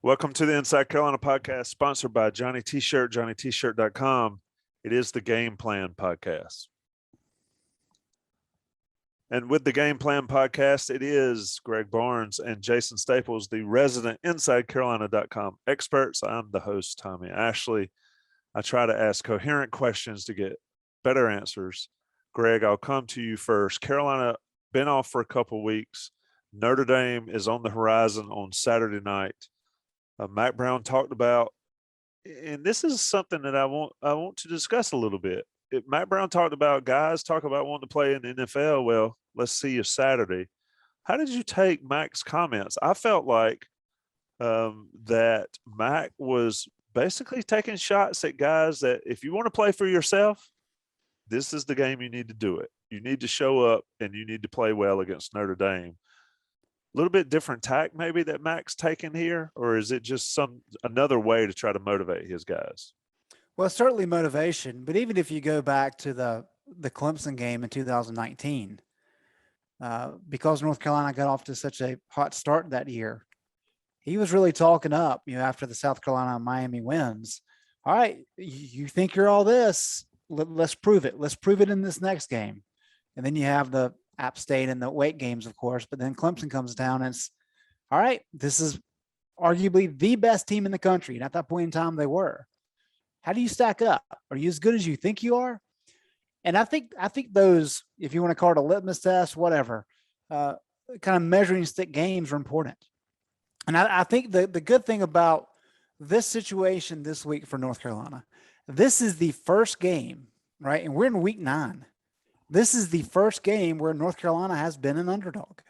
Welcome to the Inside Carolina podcast, sponsored by Johnny T-Shirt, JohnnyT-Shirt.com. It is the Game Plan podcast. And with the Game Plan podcast, it is Greg Barnes and Jason Staples, the resident InsideCarolina.com experts. I'm the host, Tommy Ashley. I try to ask coherent questions to get better answers. Greg, I'll come to you first. Carolina been off for a couple weeks. Notre Dame is on the horizon on Saturday night. Mac Brown talked about, and this is something that I want to discuss a little bit. Mac Brown talked about guys talk about wanting to play in the NFL. Well, let's see you Saturday. How did you take Mac's comments? I felt like that Mac was basically taking shots at guys that if you want to play for yourself, this is the game you need to do it. You need to show up and you need to play well against Notre Dame. A little bit different tack maybe that Mac's taken here, or is it just another way to try to motivate his guys? Well, certainly motivation, but even if you go back to the Clemson game in 2019, because North Carolina got off to such a hot start that year, he was really talking up, after the South Carolina and Miami wins. All right, you think you're all this, let's prove it. Let's prove it in this next game. And then you have the App State and the weight games, of course, but then Clemson comes down and it's, all right, this is arguably the best team in the country. And at that point in time, they were. How do you stack up? Are you as good as you think you are? And I think those, if you want to call it a litmus test, whatever, kind of measuring stick games are important. And I think the good thing about this situation this week for North Carolina, this is the first game, right? And we're in week 9. This is the first game where North Carolina has been an underdog.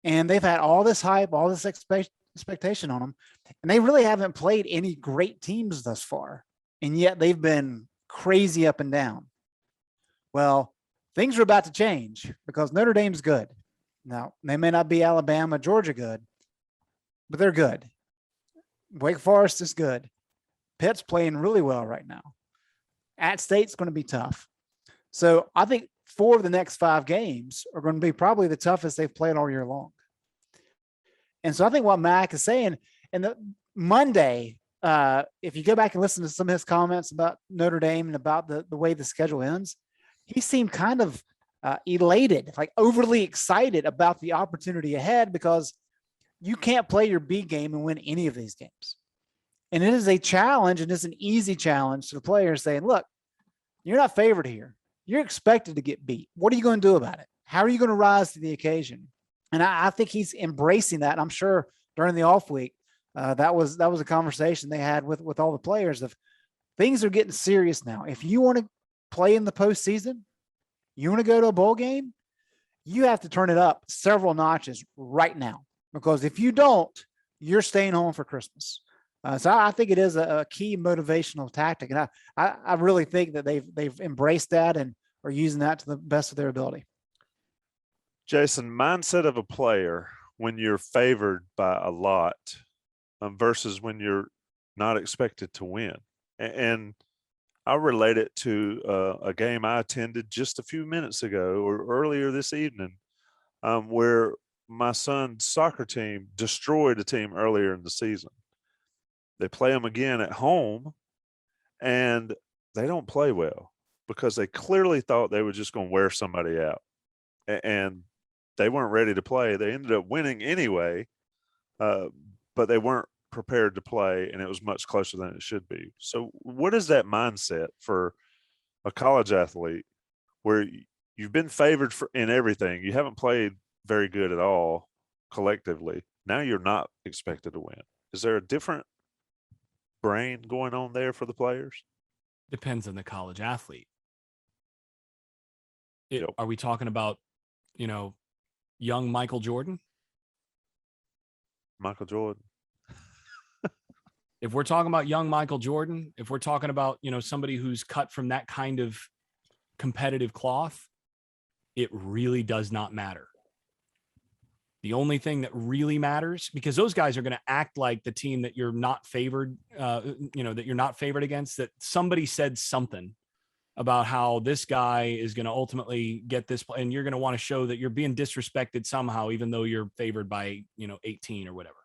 And they've had all this hype, all this expectation on them. And they really haven't played any great teams thus far. And yet they've been crazy up and down. Well, things are about to change because Notre Dame's good. Now, they may not be Alabama, Georgia good, but they're good. Wake Forest is good. Pitt's playing really well right now. At State's going to be tough. So I think 4 of the next 5 games are going to be probably the toughest they've played all year long. And so I think what Mac is saying, and the Monday, if you go back and listen to some of his comments about Notre Dame and about the way the schedule ends, he seemed kind of elated, like overly excited about the opportunity ahead because you can't play your B game and win any of these games. And it is a challenge, and it's an easy challenge to the players saying, look, you're not favored here. You're expected to get beat. What are you going to do about it? How are you going to rise to the occasion? And I think he's embracing that. And I'm sure during the off week, that was a conversation they had with all the players of things are getting serious now. If you want to play in the postseason, you want to go to a bowl game, you have to turn it up several notches right now. Because if you don't, you're staying home for Christmas. So I think it is a key motivational tactic. And I really think that they've embraced that and are using that to the best of their ability. Jason, mindset of a player when you're favored by a lot versus when you're not expected to win. And I relate it to a game I attended just a few minutes ago or earlier this evening where my son's soccer team destroyed a team earlier in the season. They play them again at home, and they don't play well because they clearly thought they were just going to wear somebody out. And they weren't ready to play. They ended up winning anyway, but they weren't prepared to play, and it was much closer than it should be. So what is that mindset for a college athlete where you've been favored in everything? You haven't played very good at all collectively. Now you're not expected to win. Is there a different brain going on there for the players? Depends on the college athlete. Yep. Are we talking about, young Michael Jordan? Michael Jordan. If we're talking about young Michael Jordan, if we're talking about, somebody who's cut from that kind of competitive cloth, it really does not matter. The only thing that really matters, because those guys are going to act like the team that you're not favored, that you're not favored against, that somebody said something about how this guy is going to ultimately get this, and you're going to want to show that you're being disrespected somehow, even though you're favored by, 18 or whatever.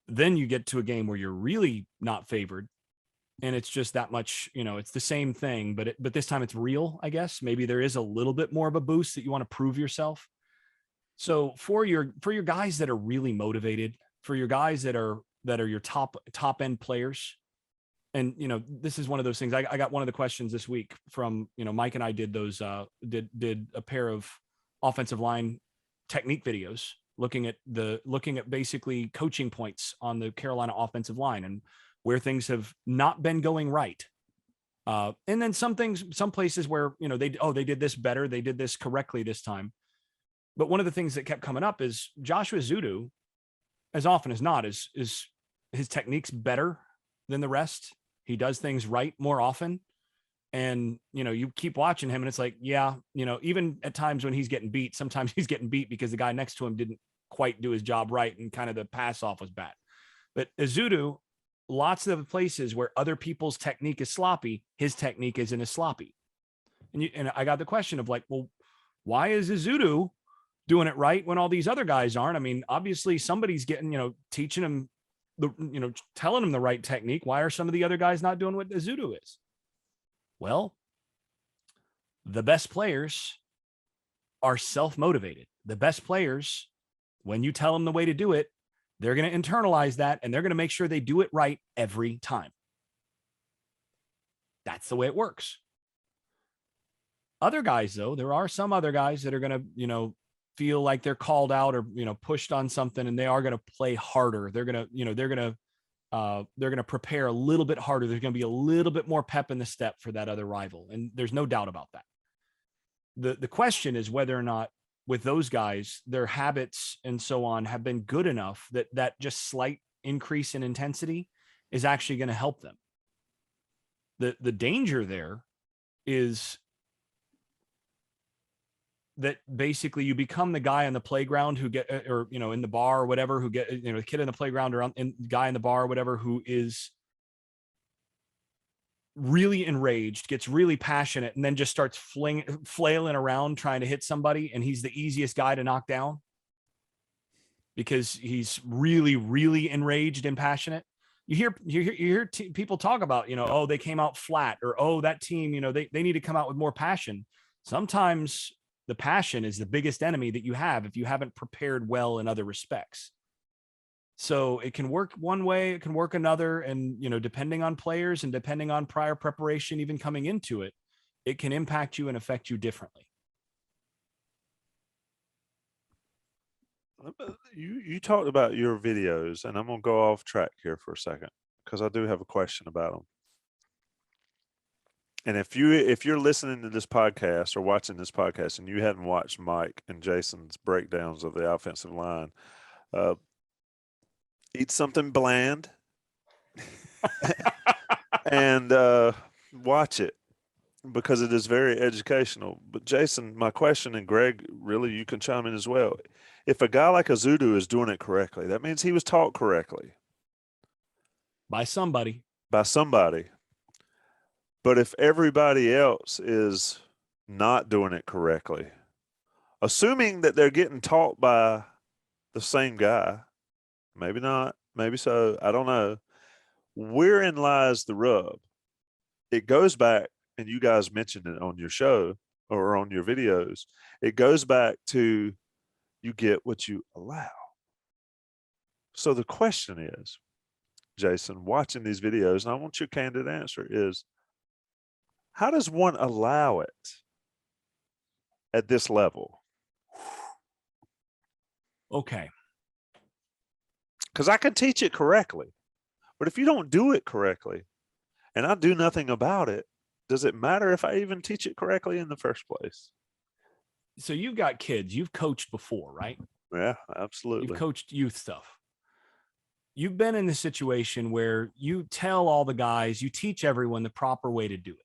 Then you get to a game where you're really not favored, and it's just that much, it's the same thing, but this time it's real, I guess. Maybe there is a little bit more of a boost that you want to prove yourself. So for your guys that are really motivated, for your guys that are your top end players, and this is one of those things. I got one of the questions this week from Mike, and I did those did a pair of offensive line technique videos looking at basically coaching points on the Carolina offensive line and where things have not been going right. And then some places where, they did this better. They did this correctly this time. But one of the things that kept coming up is Joshua Zudu, as often as not, is his technique's better than the rest. He does things right more often. And, you keep watching him and it's like, yeah, even at times when he's getting beat, sometimes he's getting beat because the guy next to him didn't quite do his job right. And kind of the pass off was bad. But Azudu, lots of places where other people's technique is sloppy, his technique isn't as sloppy. And I got the question of like, well, why is Azudu doing it right when all these other guys aren't? I mean, obviously somebody's getting, teaching him telling him the right technique. Why are some of the other guys not doing what Azudu is? Well, the best players are self-motivated. The best players, when you tell them the way to do it, they're going to internalize that and they're going to make sure they do it right every time. That's the way it works. Other guys, though, there are some other guys that are going to, feel like they're called out or, pushed on something, and they are going to play harder. They're going to prepare a little bit harder. There's going to be a little bit more pep in the step for that other rival. And there's no doubt about that. The question is whether or not with those guys, their habits and so on have been good enough that just slight increase in intensity is actually going to help them. The danger there is that basically you become the guy on the playground who get, or, in the bar or whatever, who get, the kid in the playground or guy in the bar or whatever, who is really enraged, gets really passionate, and then just starts flailing around trying to hit somebody. And he's the easiest guy to knock down because he's really, really enraged and passionate. You hear people talk about, oh, they came out flat, or, oh, that team, they need to come out with more passion. Sometimes the passion is the biggest enemy that you have if you haven't prepared well in other respects. So it can work one way, it can work another. And, depending on players and depending on prior preparation, even coming into it, it can impact you and affect you differently. You talked about your videos, and I'm going to go off track here for a second because I do have a question about them. And if you're listening to this podcast or watching this podcast and you hadn't watched Mike and Jason's breakdowns of the offensive line, eat something bland and watch it because it is very educational. But Jason, my question, and Greg, really, you can chime in as well. If a guy like Azudu is doing it correctly, that means he was taught correctly by somebody. But if everybody else is not doing it correctly, assuming that they're getting taught by the same guy, maybe not, maybe so, I don't know, wherein lies the rub? It goes back, and you guys mentioned it on your show or on your videos, it goes back to you get what you allow. So the question is, Jason, watching these videos, and I want your candid answer, is how does one allow it at this level? Okay. Because I can teach it correctly, but if you don't do it correctly and I do nothing about it, does it matter if I even teach it correctly in the first place? So you've got kids, you've coached before, right? Yeah, absolutely. You've coached youth stuff. You've been in the situation where you tell all the guys, you teach everyone the proper way to do it.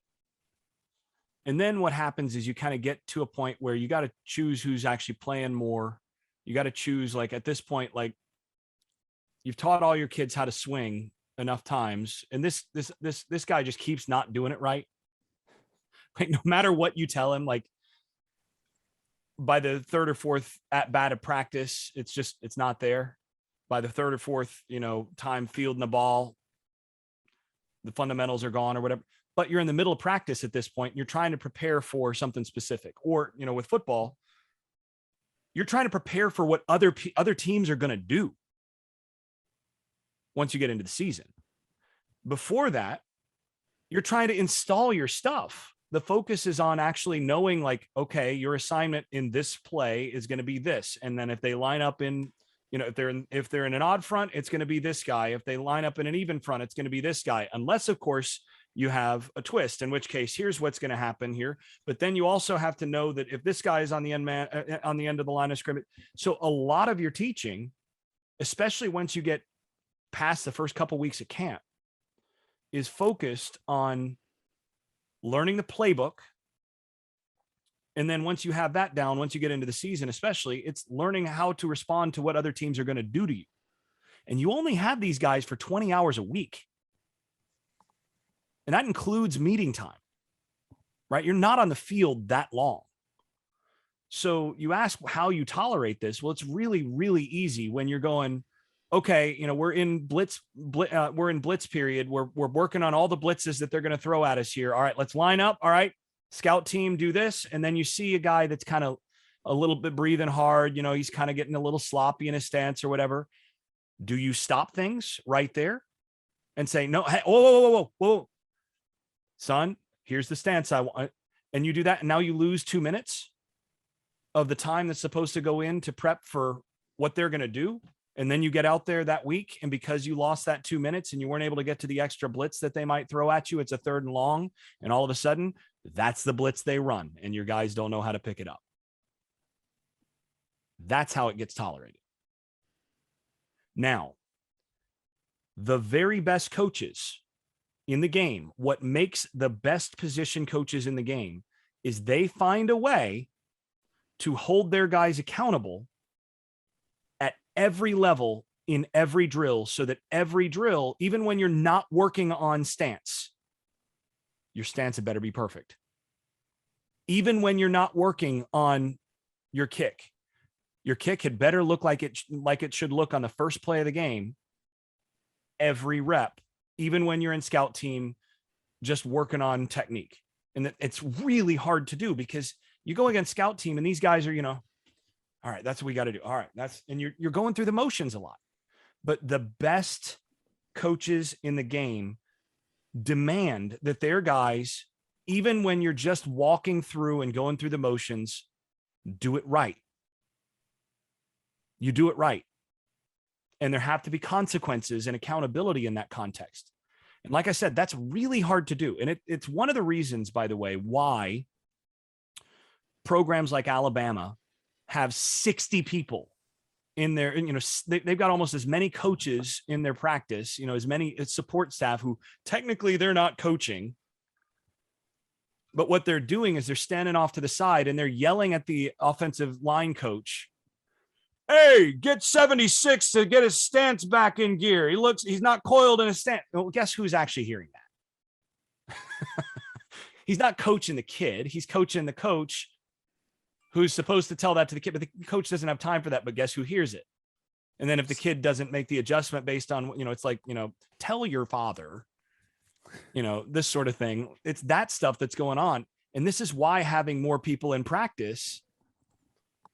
And then what happens is you kind of get to a point where you got to choose who's actually playing more. You got to choose, like, at this point, like, you've taught all your kids how to swing enough times, and this guy just keeps not doing it right. Like, no matter what you tell him, like, by the third or fourth at bat of practice, it's not there. by the third or fourth, time fielding the ball, the fundamentals are gone or whatever. But you're in the middle of practice at this point. You're trying to prepare for something specific. Or, with football, you're trying to prepare for what other teams are going to do once you get into the season. Before that, you're trying to install your stuff. The focus is on actually knowing, like, okay, your assignment in this play is going to be this. And then if they line up in, if they're in an odd front, it's going to be this guy. If they line up in an even front, it's going to be this guy. Unless, of course, you have a twist, in which case, here's what's going to happen here. But then you also have to know that if this guy is on the end of the line of scrimmage. So a lot of your teaching, especially once you get past the first couple weeks of camp, is focused on learning the playbook. And then once you have that down, once you get into the season, especially, it's learning how to respond to what other teams are going to do to you. And you only have these guys for 20 hours a week. And that includes meeting time, right? You're not on the field that long. So you ask how you tolerate this. Well, it's really, really easy when you're going, okay, we're in blitz period. We're working on all the blitzes that they're going to throw at us here. All right, let's line up. All right, scout team, do this. And then you see a guy that's kind of a little bit breathing hard. He's kind of getting a little sloppy in his stance or whatever. Do you stop things right there and say, no, hey, whoa, son, here's the stance I want. And you do that. And now you lose 2 minutes of the time that's supposed to go in to prep for what they're going to do. And then you get out there that week, and because you lost that 2 minutes and you weren't able to get to the extra blitz that they might throw at you, it's a 3rd and long. And all of a sudden, that's the blitz they run, and your guys don't know how to pick it up. That's how it gets tolerated. Now, the very best coaches in the game, what makes the best position coaches in the game is they find a way to hold their guys accountable at every level in every drill, so that every drill, even when you're not working on stance, your stance had better be perfect. Even when you're not working on your kick had better look like it should look on the first play of the game. Every rep, even when you're in scout team, just working on technique. And it's really hard to do because you go against scout team and these guys are, all right, that's what we got to do. All right, and you're going through the motions a lot. But the best coaches in the game demand that their guys, even when you're just walking through and going through the motions, do it right. You do it right. And there have to be consequences and accountability in that context. And like I said, that's really hard to do. And it's one of the reasons, by the way, why programs like Alabama have 60 people in there. And, they've got almost as many coaches in their practice, as many support staff who technically they're not coaching. But what they're doing is they're standing off to the side and they're yelling at the offensive line coach, hey, get 76 to get his stance back in gear. He's not coiled in his stance. Well, guess who's actually hearing that? He's not coaching the kid. He's coaching the coach who's supposed to tell that to the kid, but the coach doesn't have time for that. But guess who hears it? And then if the kid doesn't make the adjustment based on, it's like, tell your father, this sort of thing. It's that stuff that's going on. And this is why having more people in practice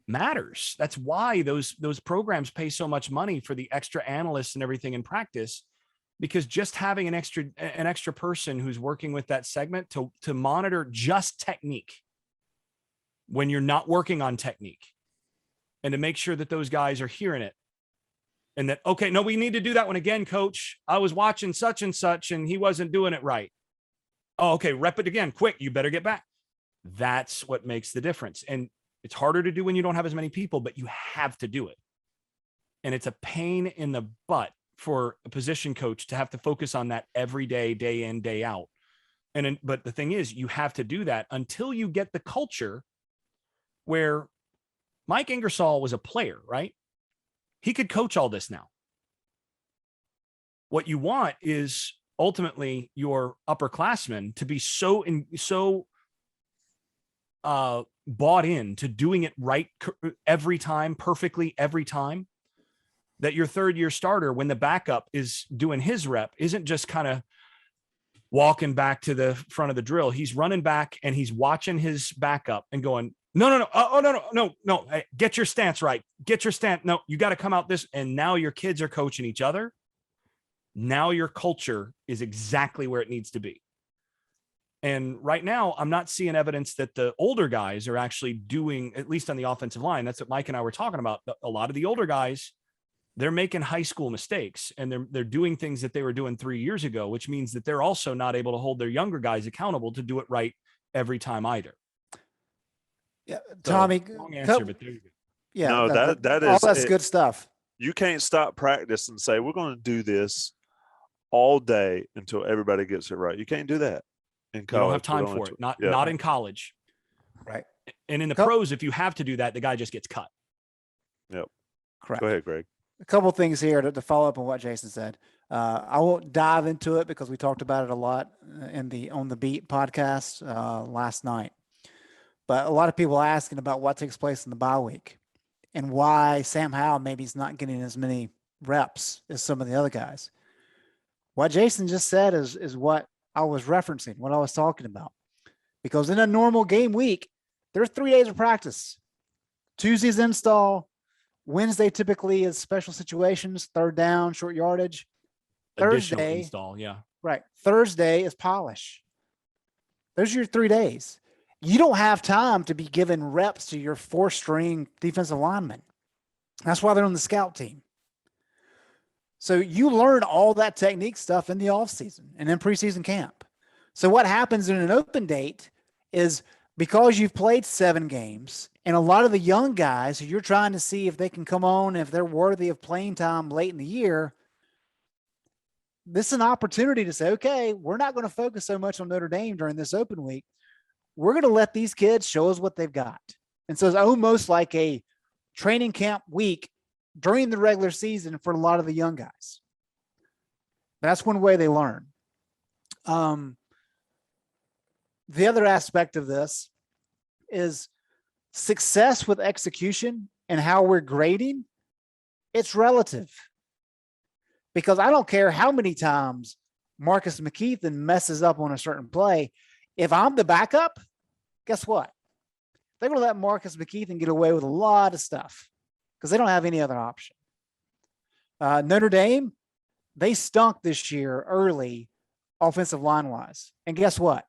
matters. That's why those programs pay so much money for the extra analysts and everything in practice, because just having an extra person who's working with that segment to monitor just technique when you're not working on technique, and to make sure that those guys are hearing it, and that, okay, no, we need to do that one again, coach. I was watching such and such and he wasn't doing it right. Oh, okay, rep it again, quick, you better get back. That's what makes the difference. And it's harder to do when you don't have as many people, but you have to do it. And it's a pain in the butt for a position coach to have to focus on that every day, day in, day out. But the thing is, you have to do that until you get the culture where Mike Ingersoll was a player, right? He could coach all this now. What you want is ultimately your upperclassmen to be so bought in to doing it right every time, perfectly every time, that your third year starter, when the backup is doing his rep, isn't just kind of walking back to the front of the drill. He's running back and he's watching his backup and going, no. Oh, no. Hey, get your stance right. Get your stance. No, you got to come out this. And now your kids are coaching each other. Now your culture is exactly where it needs to be. And right now, I'm not seeing evidence that the older guys are actually doing, at least on the offensive line. That's what Mike and I were talking about. A lot of the older guys, they're making high school mistakes, and they're doing things that they were doing 3 years ago, which means that they're also not able to hold their younger guys accountable to do it right every time either. Yeah, So, Tommy. wrong answer, but there you go. Yeah, No, that all is that's it. good stuff. You can't stop practice and say, we're going to do this all day until everybody gets it right. You can't do that in You college. don't have time for it. Not in college. Right. And in the pros, if you have to do that, the guy just gets cut. Yep. Correct. Go ahead, Greg. A couple of things here to follow up on what Jason said. I won't dive into it because we talked about it a lot in the On the Beat podcast last night. But a lot of people asking about what takes place in the bye week and why Sam Howell maybe is not getting as many reps as some of the other guys. What Jason just said is what I was referencing, what I was talking about. Because in a normal game week, there's 3 days of practice. Tuesday's install. Wednesday typically is special situations, third down, short yardage. Additional Thursday, install, yeah. right. Thursday is polish. Those are your 3 days. You don't have time to be giving reps to your 4-string defensive linemen. That's why they're on the scout team. So you learn all that technique stuff in the offseason and in preseason camp. So what happens in an open date is because you've played 7 games and a lot of the young guys who you're trying to see if they can come on, if they're worthy of playing time late in the year, this is an opportunity to say, okay, we're not going to focus so much on Notre Dame during this open week. We're going to let these kids show us what they've got. And so it's almost like a training camp week during the regular season for a lot of the young guys. That's one way they learn. The other aspect of this is success with execution and how we're grading. It's relative. Because I don't care how many times Marcus McKeithen messes up on a certain play. If I'm the backup, guess what? They're going to let Marcus McKeithen get away with a lot of stuff because they don't have any other option. Notre Dame, they stunk this year early offensive line-wise. And guess what?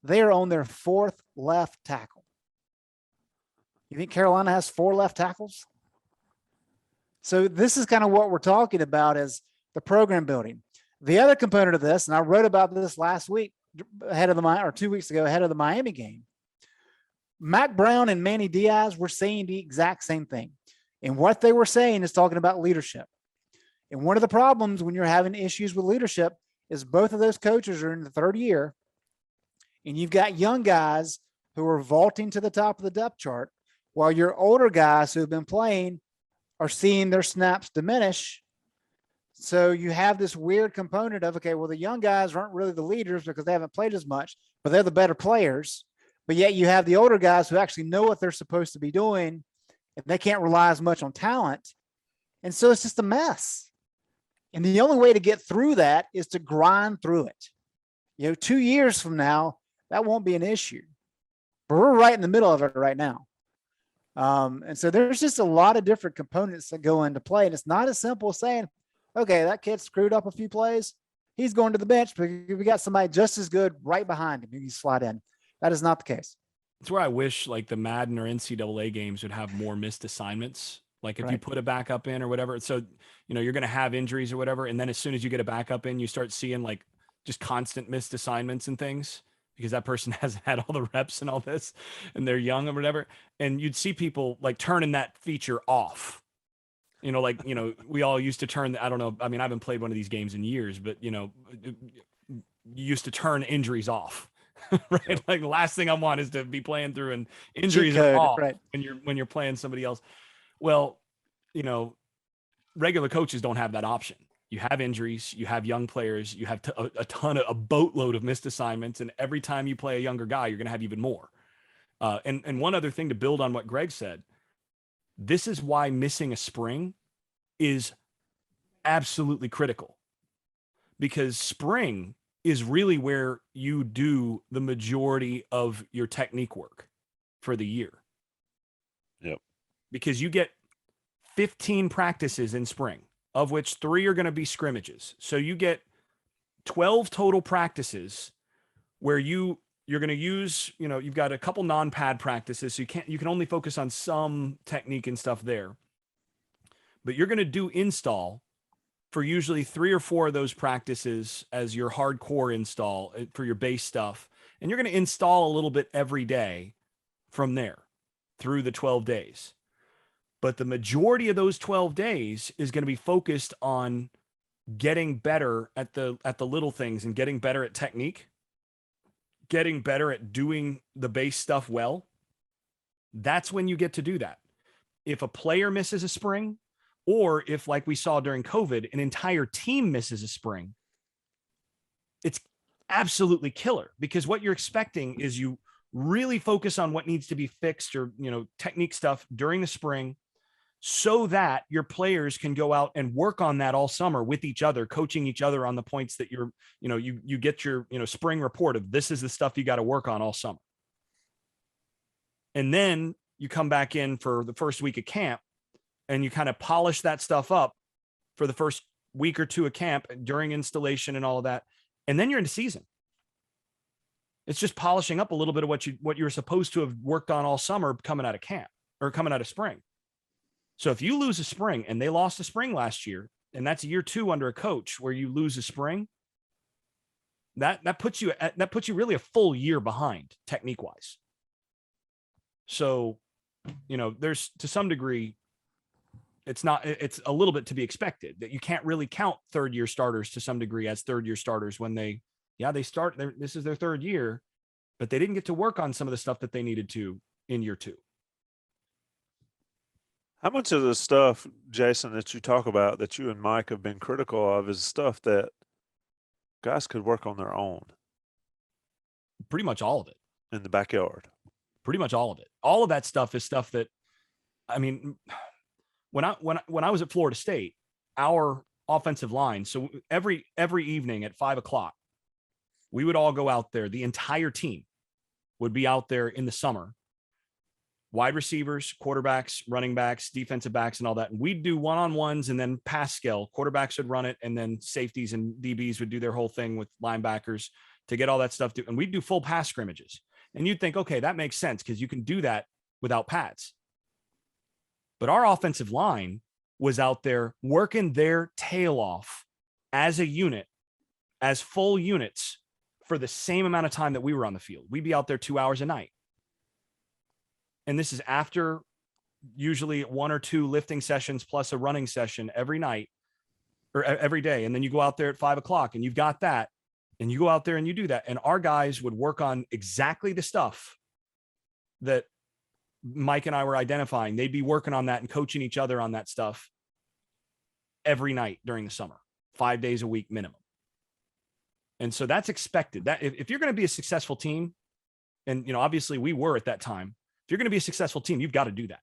They are on their 4th left tackle. You think Carolina has 4 left tackles? So this is kind of what we're talking about is the program building. The other component of this, and I wrote about this last week ahead of or 2 weeks ago ahead of the Miami game. Mac Brown and Manny Diaz were saying the exact same thing. And what they were saying is talking about leadership. And one of the problems when you're having issues with leadership is both of those coaches are in the 3rd year. And you've got young guys who are vaulting to the top of the depth chart while your older guys who have been playing are seeing their snaps diminish. So you have this weird component of, okay, well, the young guys aren't really the leaders because they haven't played as much, but they're the better players. But yet you have the older guys who actually know what they're supposed to be doing, and they can't rely as much on talent. And so it's just a mess. And the only way to get through that is to grind through it. 2 years from now, that won't be an issue. But we're right in the middle of it right now. And so there's just a lot of different components that go into play. And it's not as simple as saying, okay, that kid screwed up a few plays. He's going to the bench, but we got somebody just as good right behind him. You slide in. That is not the case. It's where I wish like the Madden or NCAA games would have more missed assignments. Like if you put a backup in or whatever, so, you're going to have injuries or whatever. And then as soon as you get a backup in, you start seeing like just constant missed assignments and things because that person hasn't had all the reps and all this and they're young or whatever. And you'd see people like turning that feature off. We all used to turn, I don't know. I mean, I haven't played one of these games in years, but you used to turn injuries off, right? Yep. Like the last thing I want is to be playing through and injuries are off when you're playing somebody else. Well, regular coaches don't have that option. You have injuries, you have young players, you have a boatload of missed assignments. And every time you play a younger guy, you're going to have even more. And one other thing to build on what Greg said, this is why missing a spring is absolutely critical, because spring is really where you do the majority of your technique work for the year. Yep. Because you get 15 practices in spring, of which 3 are going to be scrimmages. So you get 12 total practices where you're going to use, you've got a couple non-pad practices. So you can only focus on some technique and stuff there, but you're going to do install for usually 3 or 4 of those practices as your hardcore install for your base stuff. And you're going to install a little bit every day from there through the 12 days. But the majority of those 12 days is going to be focused on getting better at the little things and getting better at technique, getting better at doing the base stuff well. That's when you get to do that. If a player misses a spring, or if, like we saw during COVID, an entire team misses a spring, it's absolutely killer, because what you're expecting is you really focus on what needs to be fixed, or, technique stuff during the spring, so that your players can go out and work on that all summer with each other, coaching each other on the points that you get your, spring report of, this is the stuff you got to work on all summer. And then you come back in for the first week of camp and you kind of polish that stuff up for the first week or 2 of camp during installation and all of that. And then you're into season. It's just polishing up a little bit of what you were supposed to have worked on all summer coming out of camp or coming out of spring. So if you lose a spring, and they lost a spring last year, and that's year 2 under a coach where you lose a spring, that puts you really a full year behind technique wise. So, there's, to some degree, it's a little bit to be expected that you can't really count 3rd year starters to some degree as 3rd year starters when they start, this is their 3rd year, but they didn't get to work on some of the stuff that they needed to in year 2. How much of the stuff, Jason, that you talk about that you and Mike have been critical of is stuff that guys could work on their own? Pretty much all of it. In the backyard. Pretty much all of it. All of that stuff is stuff that, I mean, when I was at Florida State, our offensive line, so every evening at 5:00, we would all go out there. The entire team would be out there in the summer. Wide receivers, quarterbacks, running backs, defensive backs, and all that. And we'd do one-on-ones and then pass skill. Quarterbacks would run it, and then safeties and DBs would do their whole thing with linebackers to get all that stuff. And we'd do full pass scrimmages. And you'd think, okay, that makes sense because you can do that without pads. But our offensive line was out there working their tail off as a unit, as full units, for the same amount of time that we were on the field. We'd be out there 2 hours a night. And this is after usually 1 or 2 lifting sessions plus a running session every night or every day. And then you go out there at 5:00 and you've got that, and you go out there and you do that. And our guys would work on exactly the stuff that Mike and I were identifying. They'd be working on that and coaching each other on that stuff every night during the summer, 5 days a week minimum. And so that's expected. That if you're going to be a successful team, and obviously we were at that time, if you're going to be a successful team, you've got to do that.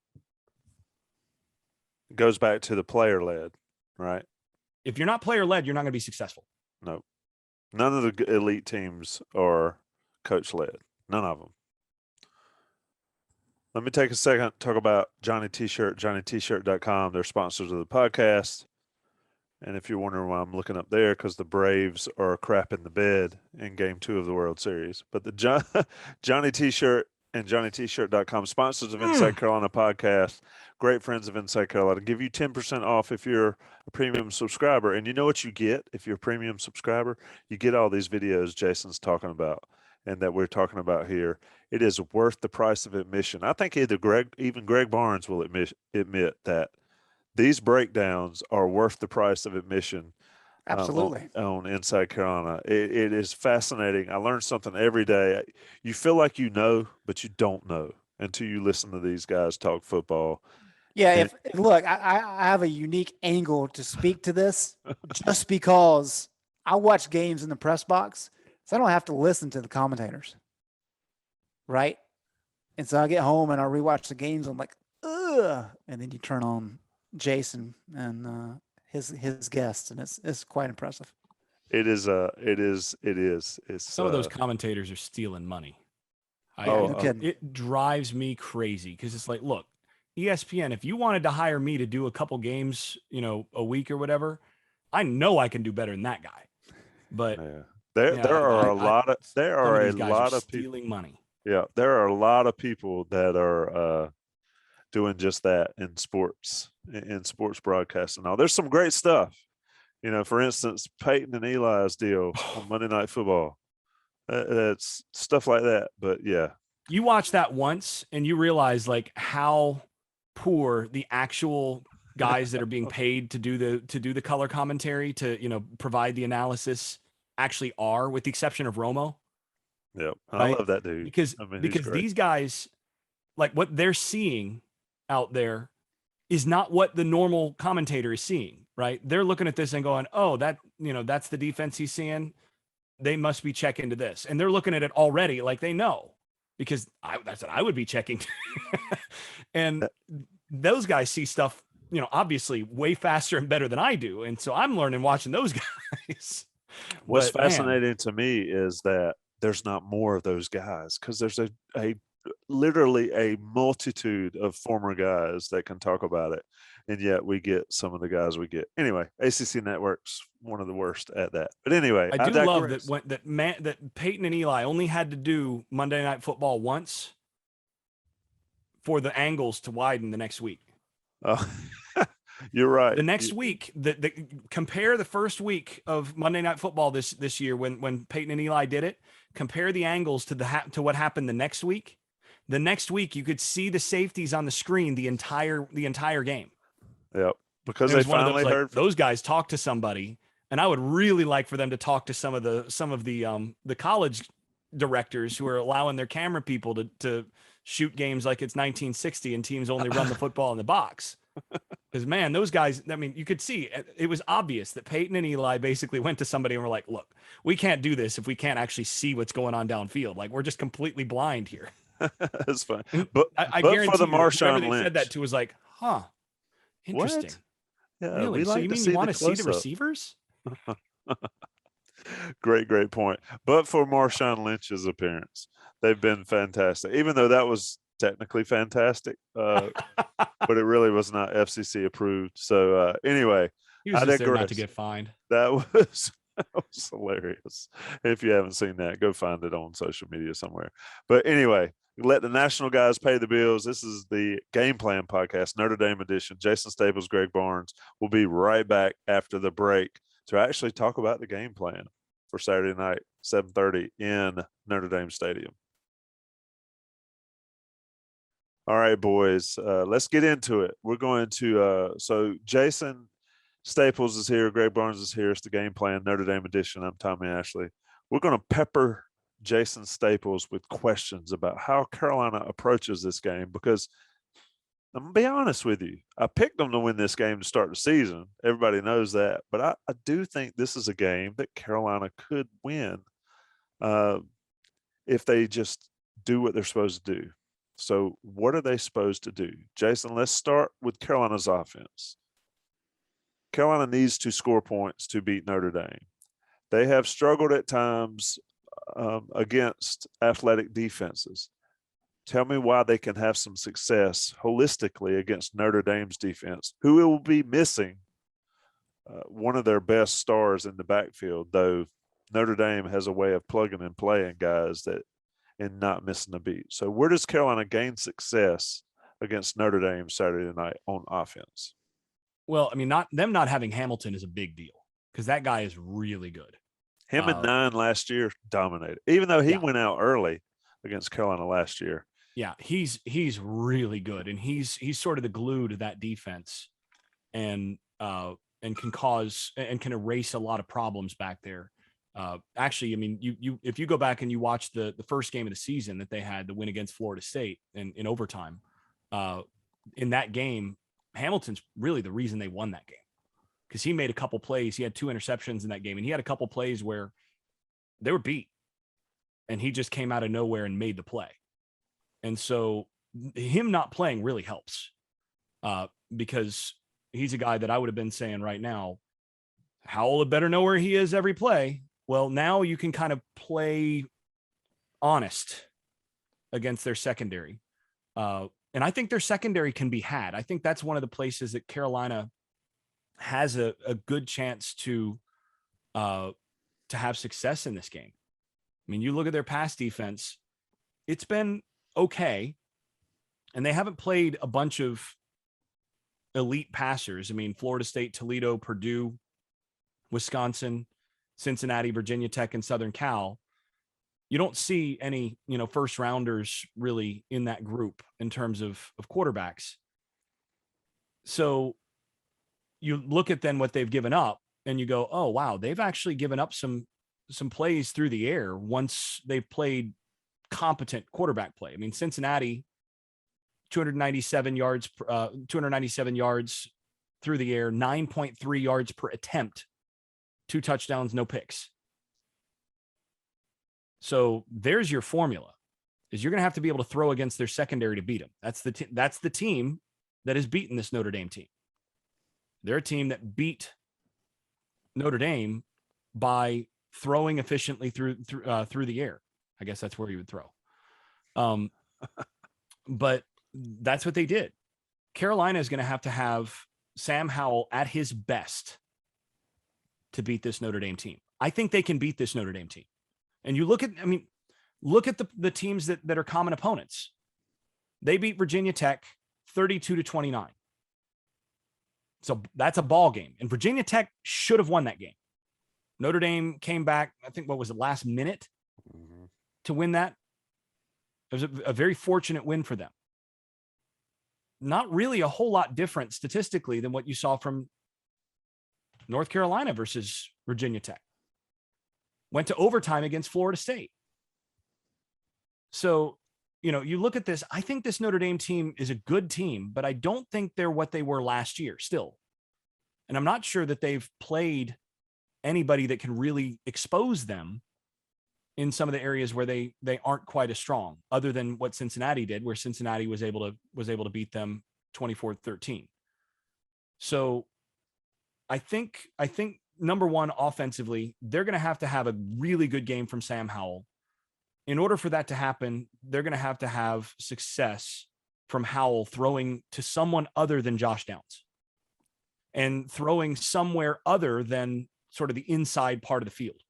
It goes back to the player led, right? If you're not player led, you're not going to be successful. No, none of the elite teams are coach led. None of them. Let me take a second to talk about Johnny T-Shirt, JohnnyT-Shirt.com. They're sponsors of the podcast. And if you're wondering why I'm looking up there, because the Braves are crap in the bed in Game 2 of the World Series. But the Johnny T-Shirt and JohnnyT-Shirt.com, sponsors of Inside Carolina podcast, great friends of Inside Carolina, give you 10% off if you're a premium subscriber. And you know what you get if you're a premium subscriber? You get all these videos Jason's talking about and that we're talking about here. It is worth the price of admission. I think even Greg Barnes will admit that these breakdowns are worth the price of admission. Absolutely. On Inside Carolina. It is fascinating. I learn something every day. You feel like you know, but you don't know until you listen to these guys talk football. Yeah, look, I have a unique angle to speak to this just because I watch games in the press box, so I don't have to listen to the commentators, right? And so I get home and I rewatch the games. I'm like, ugh. And then you turn on Jason and his guests, and it's quite impressive. It is. It's Some of those commentators are stealing money. Yeah, no kidding. It drives me crazy because it's like, look, ESPN, if you wanted to hire me to do a couple games, a week or whatever, I know I can do better than that guy. But yeah. yeah, There are some of a these guys lot are of people. stealing money. Yeah, there are a lot of people that are doing just that in sports broadcasting. Now, there's some great stuff. For instance, Peyton and Eli's deal on Monday Night Football. That's stuff like that. But yeah, You watch that once and you realize like how poor the actual guys that are being paid to do the color commentary to provide the analysis actually are, with the exception of Romo. yeah, I Right? love that dude. Because I mean, he's because great. these guys, like, what they're seeing out there is not what the normal commentator is seeing, right? They're looking at this and going, oh, that's the defense he's seeing. They must be checking to this. And they're looking at it already like they know, because that's what I would be checking. And those guys see stuff, obviously way faster and better than I do. And so I'm learning watching those guys. What's But man, fascinating to me is that there's not more of those guys, because there's a literally a multitude of former guys that can talk about it, and yet we get some of the guys we get. Anyway, ACC Network's one of the worst at that. But anyway, I I do love that digress. that Peyton and Eli only had to do Monday Night Football once for the angles to widen the next week. Oh, you're right. The next week, compare the first week of Monday Night Football this year when Peyton and Eli did it. Compare the angles to what happened the next week. The next week, you could see the safeties on the screen the entire game. Yep, because It they was one of finally those, like, heard from. those guys talk to somebody, and I would really like for them to talk to some of the college directors who are allowing their camera people to shoot games like it's 1960 and teams only run the football in the box. Because, man, those guys, I mean, you could see it was obvious that Peyton and Eli basically went to somebody and were like, look, we can't do this if we can't actually see what's going on downfield. Like, we're just completely blind here. That's fine. And But I but for guarantee the you that whoever Marshawn they said that Lynch, to was like, huh, interesting. what? Yeah, Really? we So like you to mean see you want the to see the close up. receivers? Great point. But for Marshawn Lynch's appearance, they've been fantastic. Even though that was technically fantastic, but it really was not FCC approved. So anyway, He was I just there not to digress. get fined. That was that was hilarious. If you haven't seen that, go find it on social media somewhere. But anyway, let the national guys pay the bills. This is the Game Plan Podcast, Notre Dame edition. Jason Staples, Greg Barnes. We'll be right back after the break to actually talk about the game plan for Saturday night, 7:30 in Notre Dame Stadium. All right, boys, let's get into it. We're going to so Jason Staples is here, Greg Barnes is here. It's the Game Plan Notre Dame edition. I'm Tommy Ashley. We're going to pepper Jason Staples with questions about how Carolina approaches this game, because I'm going to be honest with you. I picked them to win this game to start the season. Everybody knows that. But I do think this is a game that Carolina could win if they just do what they're supposed to do. So what are they supposed to do? Jason, let's start with Carolina's offense. Carolina needs to score points to beat Notre Dame. They have struggled at times against athletic defenses. Tell me why they can have some success holistically against Notre Dame's defense, who will be missing one of their best stars in the backfield, though Notre Dame has a way of plugging and playing guys and not missing a beat. So where does Carolina gain success against Notre Dame Saturday night on offense? Well, I mean, not having Hamilton is a big deal because that guy is really good. Him and 9 last year dominated, even though he went out early against Carolina last year. Yeah, he's really good, and he's sort of the glue to that defense, and can cause and can erase a lot of problems back there. Actually, I mean, you if you go back and you watch the first game of the season that they had, the win against Florida State in overtime, in that game, Hamilton's really the reason they won that game, because he made a couple plays. He had 2 interceptions in that game, and he had a couple plays where they were beat, and he just came out of nowhere and made the play. And so him not playing really helps because he's a guy that I would have been saying right now, Howell had better know where he is every play. Well, now you can kind of play honest against their secondary. And I think their secondary can be had. I think that's one of the places that Carolina has a good chance to have success in this game. I mean, you look at their pass defense, it's been okay. And they haven't played a bunch of elite passers. I mean, Florida State, Toledo, Purdue, Wisconsin, Cincinnati, Virginia Tech, and Southern Cal. You don't see any, first rounders really in that group in terms of quarterbacks. So you look at then what they've given up and you go, oh, wow, they've actually given up some plays through the air once they've played competent quarterback play. I mean, Cincinnati, 297 yards through the air, 9.3 yards per attempt, 2 touchdowns, no picks. So there's your formula, is you're going to have to be able to throw against their secondary to beat them. That's the team that has beaten this Notre Dame team. They're a team that beat Notre Dame by throwing efficiently through the air. I guess that's where you would throw. But that's what they did. Carolina is going to have Sam Howell at his best to beat this Notre Dame team. I think they can beat this Notre Dame team. And you look at the teams that are common opponents. They beat Virginia Tech 32-29. So that's a ball game. And Virginia Tech should have won that game. Notre Dame came back, I think, what was it, last minute to win that? It was a very fortunate win for them. Not really a whole lot different statistically than what you saw from North Carolina versus Virginia Tech. Went to overtime against Florida State. So, you look at this, I think this Notre Dame team is a good team, but I don't think they're what they were last year still. And I'm not sure that they've played anybody that can really expose them in some of the areas where they aren't quite as strong, other than what Cincinnati did, where Cincinnati was able to beat them 24-13. So I think number one, offensively, they're going to have a really good game from Sam Howell. In order for that to happen, they're going to have success from Howell throwing to someone other than Josh Downs and throwing somewhere other than sort of the inside part of the field.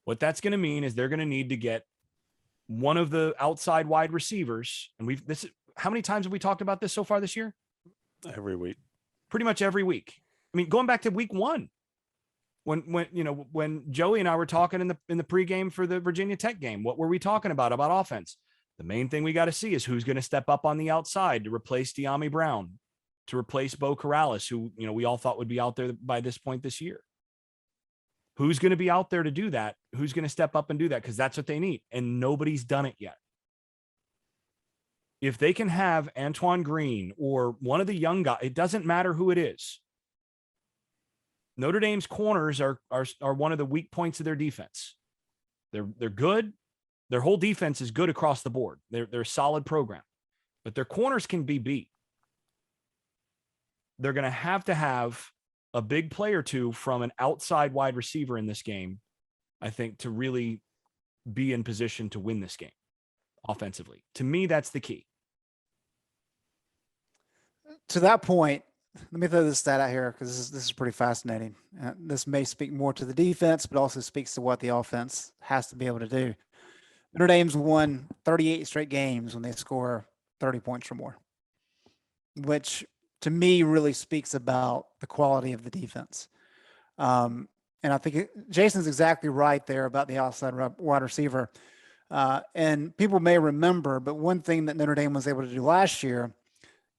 What that's going to mean is they're going to need to get one of the outside wide receivers. And how many times have we talked about this so far this year? Every week. Pretty much every week. I mean, going back to week 1, when Joey and I were talking in the pregame for the Virginia Tech game, what were we talking about offense? The main thing we got to see is who's going to step up on the outside to replace De'Ami Brown, to replace Bo Corrales, who, we all thought would be out there by this point this year. Who's going to be out there to do that? Who's going to step up and do that? Because that's what they need. And nobody's done it yet. If they can have Antoine Green or one of the young guys, it doesn't matter who it is. Notre Dame's corners are one of the weak points of their defense. They're good. Their whole defense is good across the board. They're a solid program, but their corners can be beat. They're going to have a big play or two from an outside wide receiver in this game, I think, to really be in position to win this game offensively. To me, that's the key. To that point, let me throw this stat out here because this is pretty fascinating. This may speak more to the defense, but also speaks to what the offense has to be able to do. Notre Dame's won 38 straight games when they score 30 points or more, which to me really speaks about the quality of the defense. And I think Jason's exactly right there about the outside wide receiver. And people may remember, but one thing that Notre Dame was able to do last year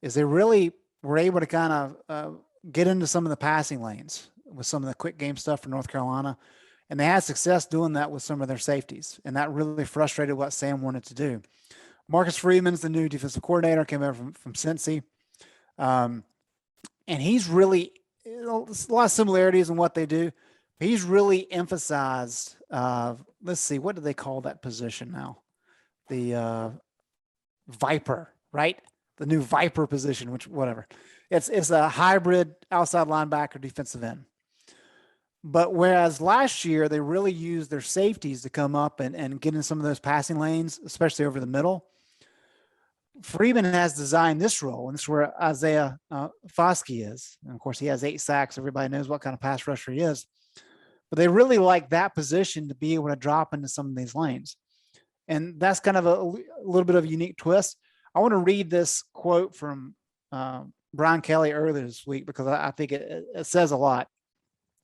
is they really were able to kind of get into some of the passing lanes with some of the quick game stuff for North Carolina. And they had success doing that with some of their safeties. And that really frustrated what Sam wanted to do. Marcus Freeman's the new defensive coordinator, came over from Cincy. And he's really, a lot of similarities in what they do. He's really emphasized, let's see, what do they call that position now? The Viper, right? The new Viper position, which whatever. It's a hybrid outside linebacker defensive end. But whereas last year they really used their safeties to come up and get in some of those passing lanes, especially over the middle, Freeman has designed this role, and this is where Isaiah Foskey is. And of course, he has 8 sacks. Everybody knows what kind of pass rusher he is. But they really like that position to be able to drop into some of these lanes. And that's kind of a little bit of a unique twist. I want to read this quote from Brian Kelly earlier this week because I think it says a lot.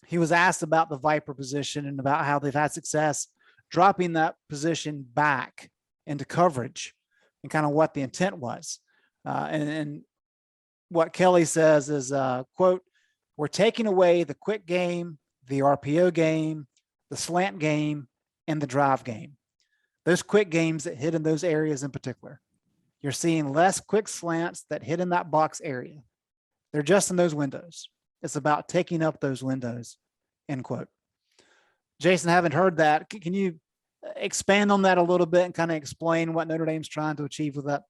He was asked about the Viper position and about how they've had success dropping that position back into coverage and kind of what the intent was. And what Kelly says is, quote, "We're taking away the quick game, the RPO game, the slant game, and the drive game. Those quick games that hit in those areas in particular. You're seeing less quick slants that hit in that box area. They're just in those windows. It's about taking up those windows," end quote. Jason, I haven't heard that. Can you expand on that a little bit and kind of explain what Notre Dame's trying to achieve with that?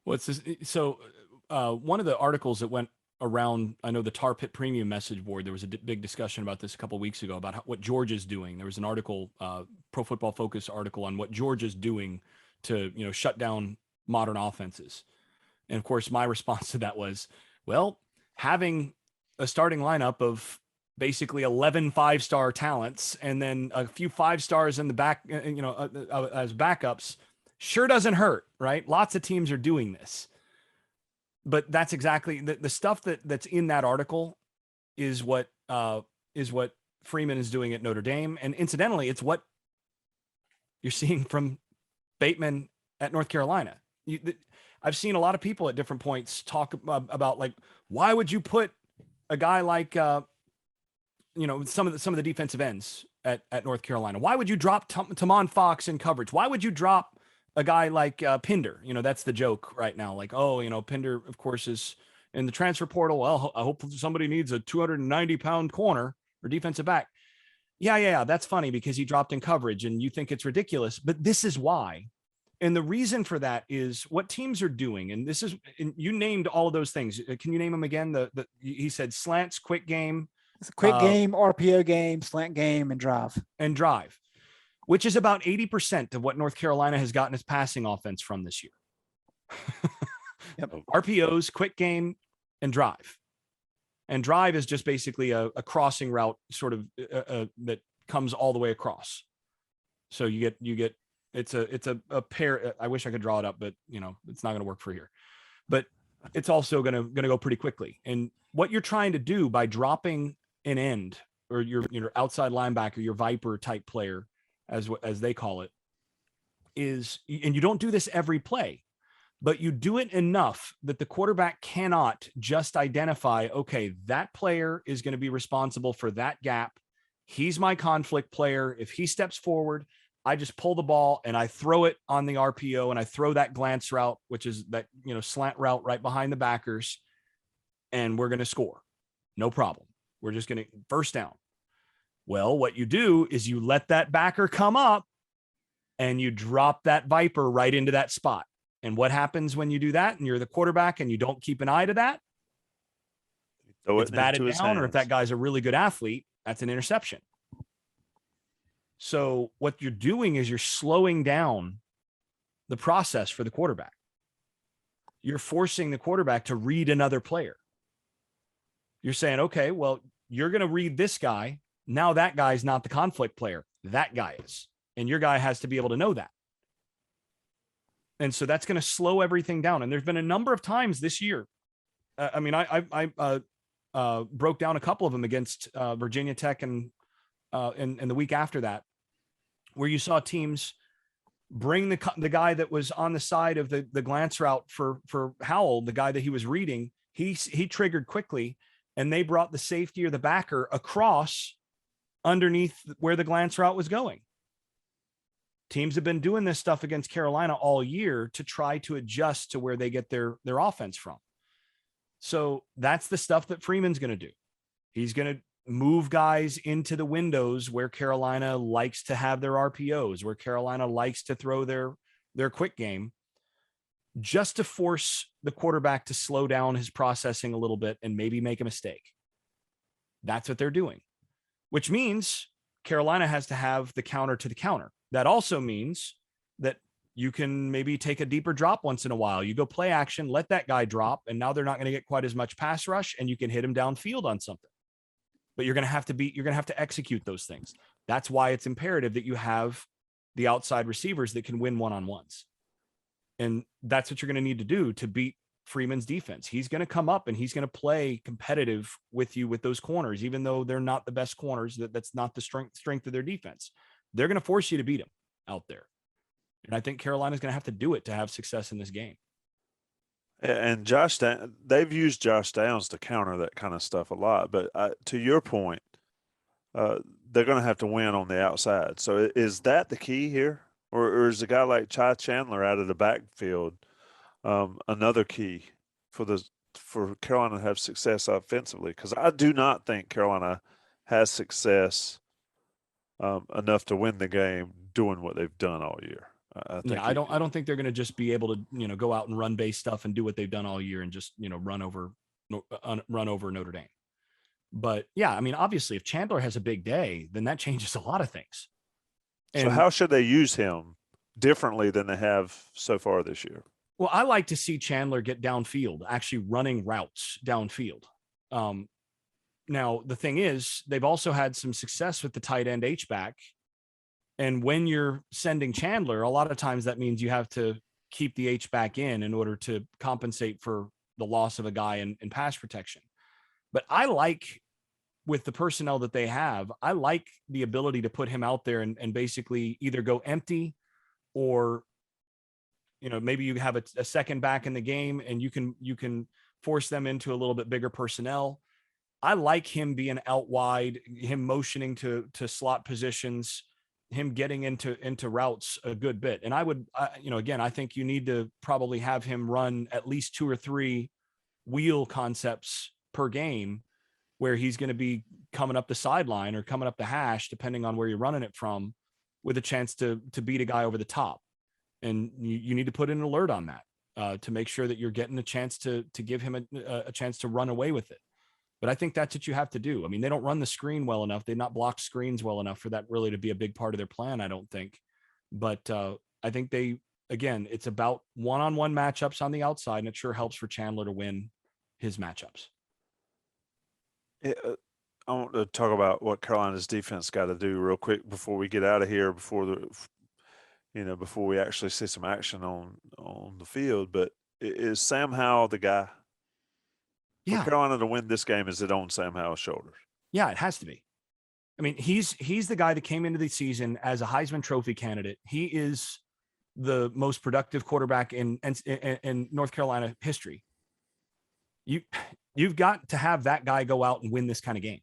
Well, so one of the articles that went around, I know the Tar Pit Premium message board, there was a big discussion about this a couple of weeks ago about what Georgia's doing. There was an article, Pro Football Focus article on what Georgia's doing to, shut down modern offenses. And of course, my response to that was, well, having a starting lineup of basically 11 5-star talents and then a few 5 stars in the back, as backups sure doesn't hurt, right? Lots of teams are doing this. But that's exactly the stuff that's in that article is what Freeman is doing at Notre Dame. And incidentally, it's what you're seeing from Bateman at North Carolina. I've seen a lot of people at different points talk about, like, why would you put a guy like, some of the defensive ends at North Carolina? Why would you drop Tamon Fox in coverage? Why would you drop a guy like Pinder? That's the joke right now. Like, Pinder, of course, is in the transfer portal. Well, I hope somebody needs a 290-pound corner or defensive back. Yeah. That's funny because he dropped in coverage and you think it's ridiculous, but this is why. And the reason for that is what teams are doing. And you named all of those things. Can you name them again? He said slants, quick game. It's a quick game, RPO game, slant game, and drive. Which is about 80% of what North Carolina has gotten its passing offense from this year. Yep. RPOs, quick game, and drive. And drive is just basically a crossing route sort of that comes all the way across. So you get it's a pair. I wish I could draw it up, but it's not going to work for here. But it's also going to go pretty quickly. And what you're trying to do by dropping an end or your outside linebacker, your Viper type player, as they call it, is, and you don't do this every play, but you do it enough that the quarterback cannot just identify, okay, that player is going to be responsible for that gap. He's my conflict player. If he steps forward, I just pull the ball and I throw it on the RPO and I throw that glance route, which is that, slant route right behind the backers, and we're going to score. No problem. We're just going to first down. Well, what you do is you let that backer come up and you drop that Viper right into that spot. And what happens when you do that and you're the quarterback and you don't keep an eye to that? It's batted down, or if that guy's a really good athlete, that's an interception. So what you're doing is you're slowing down the process for the quarterback. You're forcing the quarterback to read another player. You're saying, okay, well, you're going to read this guy. Now that guy's not the conflict player. That guy is. And your guy has to be able to know that. And so that's going to slow everything down. And there's been a number of times this year. I broke down a couple of them against Virginia Tech and the week after that, where you saw teams bring the guy that was on the side of the glance route for Howell, the guy that he was reading. He triggered quickly, and they brought the safety or the backer across underneath where the glance route was going. Teams have been doing this stuff against Carolina all year to try to adjust to where they get their offense from. So that's the stuff that Freeman's going to do. He's going to move guys into the windows where Carolina likes to have their RPOs, where Carolina likes to throw their quick game. just to force the quarterback to slow down his processing a little bit and maybe make a mistake. That's what they're doing, which means Carolina has to have the counter to the counter. That also means that you can maybe take a deeper drop once in a while. You go play action, let that guy drop, and now they're not going to get quite as much pass rush, and you can hit him downfield on something. But you're going to have to execute those things. That's why it's imperative that you have the outside receivers that can win one-on-ones. And that's what you're going to need to do to beat Freeman's defense. He's going to come up and he's going to play competitive with you with those corners, even though they're not the best corners. That's not the strength of their defense. They're going to force you to beat him out there. And I think Carolina's going to have to do it to have success in this game. And they've used Josh Downs to counter that kind of stuff a lot. But to your point, they're going to have to win on the outside. So is that the key here? Or is a guy like Ty Chandler out of the backfield another key for Carolina to have success offensively? Because I do not think Carolina has success enough to win the game doing what they've done all year. I don't think they're going to just be able to go out and run base stuff and do what they've done all year and just run over Notre Dame. But yeah, I mean, obviously, if Chandler has a big day, then that changes a lot of things. So how should they use him differently than they have so far this year? Well, I like to see Chandler get downfield, actually running routes downfield. Now, the thing is, they've also had some success with the tight end H-back. And when you're sending Chandler, a lot of times that means you have to keep the H-back in order to compensate for the loss of a guy in pass protection. But I like, with the personnel that they have, I like the ability to put him out there and basically either go empty or, maybe you have a second back in the game and you can force them into a little bit bigger personnel. I like him being out wide, him motioning to slot positions, him getting into routes a good bit. And again, I think you need to probably have him run at least 2 or 3 wheel concepts per game, where he's going to be coming up the sideline or coming up the hash, depending on where you're running it from, with a chance to beat a guy over the top. And you need to put an alert on that to make sure that you're getting a chance to give him a chance to run away with it. But I think that's what you have to do. I mean, they don't run the screen well enough. They've not blocked screens well enough for that really to be a big part of their plan, I don't think. But I think it's about one-on-one matchups on the outside, and it sure helps for Chandler to win his matchups. I want to talk about what Carolina's defense got to do real quick before we get out of here, before we actually see some action on the field. But is Sam Howell the guy? Yeah. For Carolina to win this game, is it on Sam Howell's shoulders? Yeah, it has to be. I mean, he's the guy that came into the season as a Heisman Trophy candidate. He is the most productive quarterback in North Carolina history. You've got to have that guy go out and win this kind of game.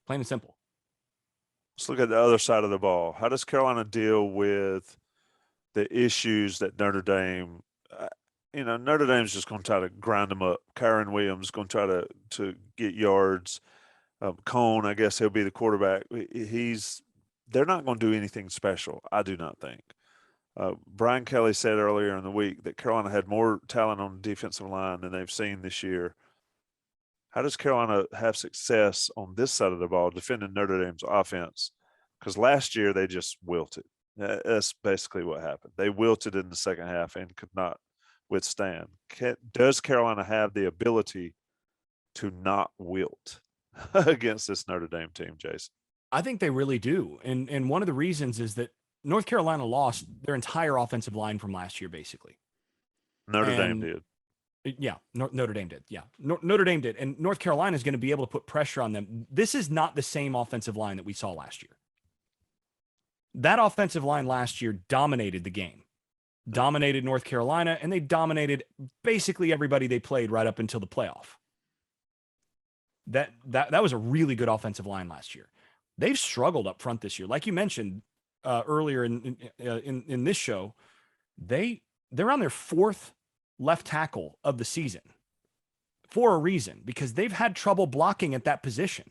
Plain and simple. Let's look at the other side of the ball. How does Carolina deal with the issues that Notre Dame Notre Dame's just going to try to grind them up. Kyron Williams going to try to get yards. Cone, I guess he'll be the quarterback. They're not going to do anything special, I do not think. Brian Kelly said earlier in the week that Carolina had more talent on the defensive line than they've seen this year. How does Carolina have success on this side of the ball defending Notre Dame's offense? Because last year they just wilted. That's basically what happened. They wilted in the second half and could not withstand. Does Carolina have the ability to not wilt against this Notre Dame team, Jason? I think they really do. And one of the reasons is that North Carolina lost their entire offensive line from last year, basically. Notre Dame did. Yeah, Notre Dame did. Yeah, Notre Dame did. And North Carolina is going to be able to put pressure on them. This is not the same offensive line that we saw last year. That offensive line last year dominated the game, dominated North Carolina, and they dominated basically everybody they played right up until the playoff. That was a really good offensive line last year. They've struggled up front this year. Like you mentioned earlier in this show, they're on their 4th left tackle of the season for a reason, because they've had trouble blocking at that position.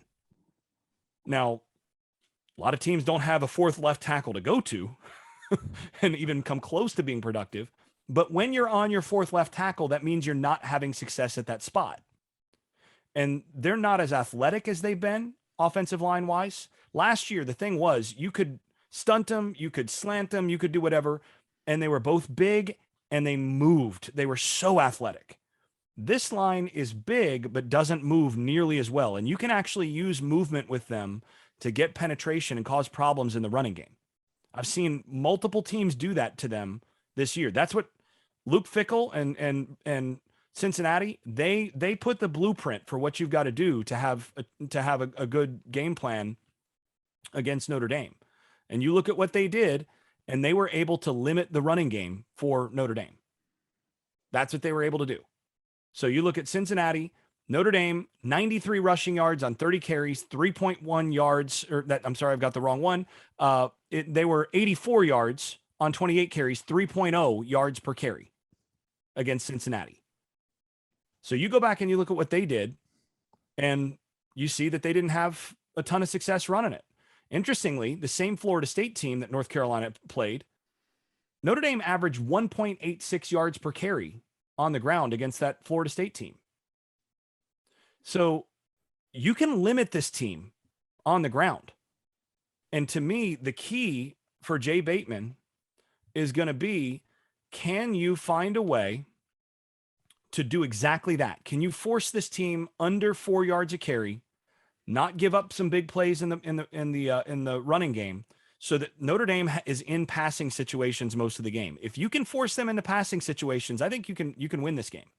Now, a lot of teams don't have a 4th left tackle to go to and even come close to being productive. But when you're on your fourth left tackle, that means you're not having success at that spot. And they're not as athletic as they've been offensive line wise. Last year, the thing was you could stunt them, you could slant them, you could do whatever. And they were both big and they moved. They were so athletic. This line is big, but doesn't move nearly as well. And you can actually use movement with them to get penetration and cause problems in the running game. I've seen multiple teams do that to them this year. That's what Luke Fickell and Cincinnati, they put the blueprint for what you've got to do to have a good game plan against Notre Dame. And you look at what they did, and they were able to limit the running game for Notre Dame. That's what they were able to do. So you look at Cincinnati, Notre Dame, 93 rushing yards on 30 carries, 3.1 yards, I've got the wrong one. They were 84 yards on 28 carries, 3.0 yards per carry against Cincinnati. So you go back and you look at what they did, and you see that they didn't have a ton of success running it. Interestingly, the same Florida State team that North Carolina played, Notre Dame averaged 1.86 yards per carry on the ground against that Florida State team. So you can limit this team on the ground. And to me, the key for Jay Bateman is going to be, can you find a way to do exactly that? Can you force this team under 4 yards a carry, not give up some big plays in the running game, so that Notre Dame is in passing situations most of the game? If you can force them into passing situations, I think you can win this game.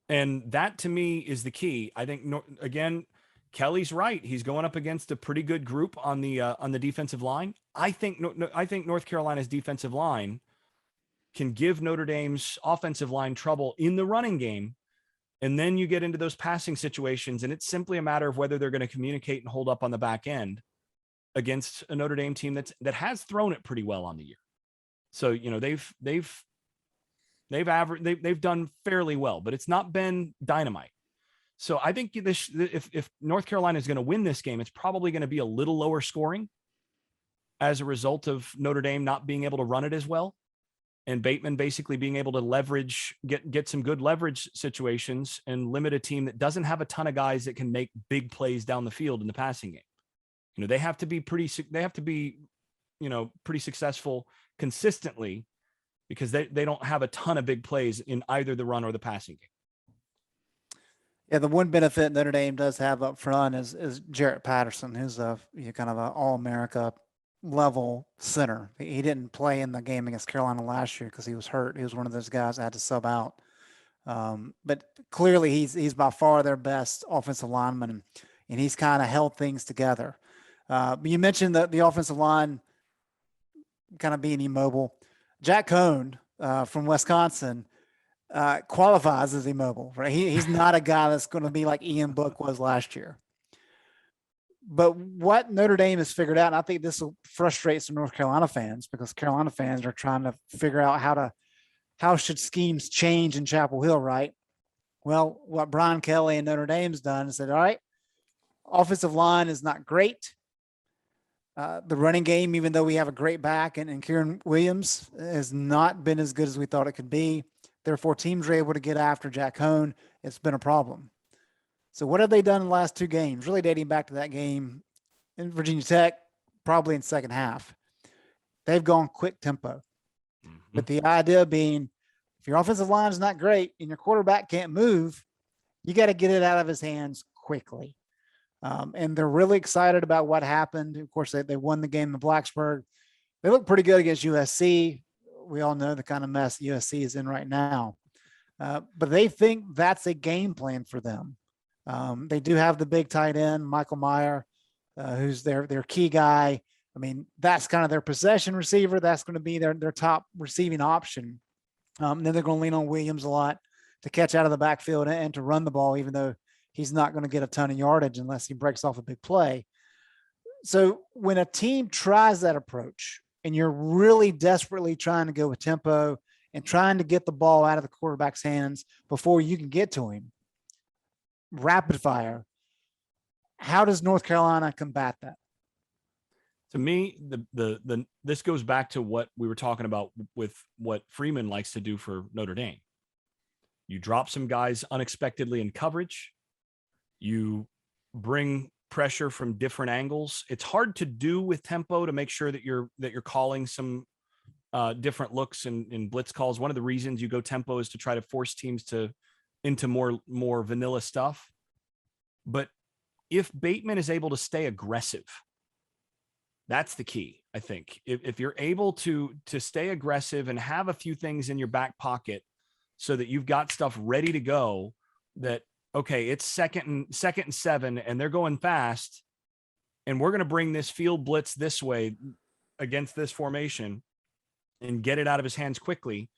And that to me is the key. I think again, Kelly's right. He's going up against a pretty good group on the defensive line. I think North Carolina's defensive line can give Notre Dame's offensive line trouble in the running game. And then you get into those passing situations, and it's simply a matter of whether they're going to communicate and hold up on the back end against a Notre Dame team that has thrown it pretty well on the year. So, they've done fairly well, but it's not been dynamite. So I think if North Carolina is going to win this game, it's probably going to be a little lower scoring as a result of Notre Dame not being able to run it as well, and Bateman basically being able to get some good leverage situations and limit a team that doesn't have a ton of guys that can make big plays down the field in the passing game. They have to be pretty successful consistently, because they don't have a ton of big plays in either the run or the passing game. Yeah, the one benefit Notre Dame does have up front is Jarrett Patterson, who's kind of an All-America level center. He didn't play in the game against Carolina last year because he was hurt. He was one of those guys that had to sub out. But clearly he's by far their best offensive lineman, and he's kind of held things together. But you mentioned the offensive line kind of being immobile. Jack Cohn from Wisconsin qualifies as immobile, right? He's not a guy that's going to be like Ian Book was last year. But what Notre Dame has figured out, and I think this will frustrate some North Carolina fans, because Carolina fans are trying to figure out how should schemes change in Chapel Hill, right? Well, what Brian Kelly and Notre Dame's done is said, all right, offensive line is not great. The running game, even though we have a great back and Kieran Williams, has not been as good as we thought it could be. Therefore, teams are able to get after Jack Cohn. It's been a problem. So what have they done in the last two games? Really dating back to that game in Virginia Tech, probably in second half. They've gone quick tempo. Mm-hmm. But the idea being, if your offensive line is not great and your quarterback can't move, you got to get it out of his hands quickly. And they're really excited about what happened. Of course, they won the game in Blacksburg. They look pretty good against USC. We all know the kind of mess USC is in right now. But they think that's a game plan for them. They do have the big tight end, Michael Meyer, who's their key guy. I mean, that's kind of their possession receiver. That's going to be their top receiving option. Then they're going to lean on Williams a lot to catch out of the backfield and to run the ball, even though he's not going to get a ton of yardage unless he breaks off a big play. So when a team tries that approach and you're really desperately trying to go with tempo and trying to get the ball out of the quarterback's hands before you can get to him, rapid fire, how does North Carolina combat that? To me, this goes back to what we were talking about with what Freeman likes to do for Notre Dame. You drop some guys unexpectedly in coverage. You bring pressure from different angles. It's hard to do with tempo to make sure that you're calling some different looks in blitz calls. One of the reasons you go tempo is to try to force teams into more vanilla stuff. But if Bateman is able to stay aggressive, that's the key. I think if you're able to stay aggressive and have a few things in your back pocket so that you've got stuff ready to go, that, okay, it's second and 7 and they're going fast and we're going to bring this field blitz this way against this formation and get it out of his hands quickly.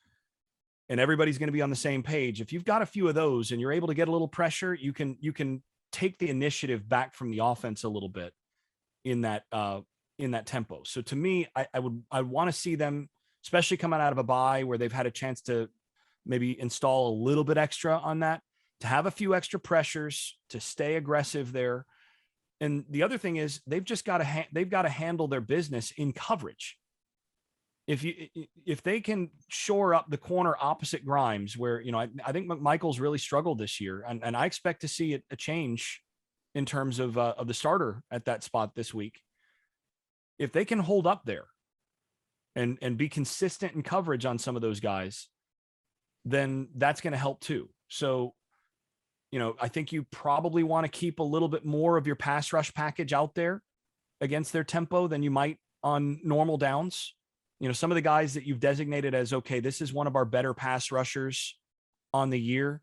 And everybody's going to be on the same page. If you've got a few of those and you're able to get a little pressure, you can take the initiative back from the offense a little bit in that tempo. So to me, I want to see them, especially coming out of a bye where they've had a chance to maybe install a little bit extra on that, to have a few extra pressures, to stay aggressive there. And the other thing is they've got to handle their business in coverage. If they can shore up the corner opposite Grimes, where, I think McMichael's really struggled this year, and I expect to see a change in terms of the starter at that spot this week. If they can hold up there and be consistent in coverage on some of those guys, then that's going to help too. So, I think you probably want to keep a little bit more of your pass rush package out there against their tempo than you might on normal downs. Some of the guys that you've designated as, okay, this is one of our better pass rushers on the year.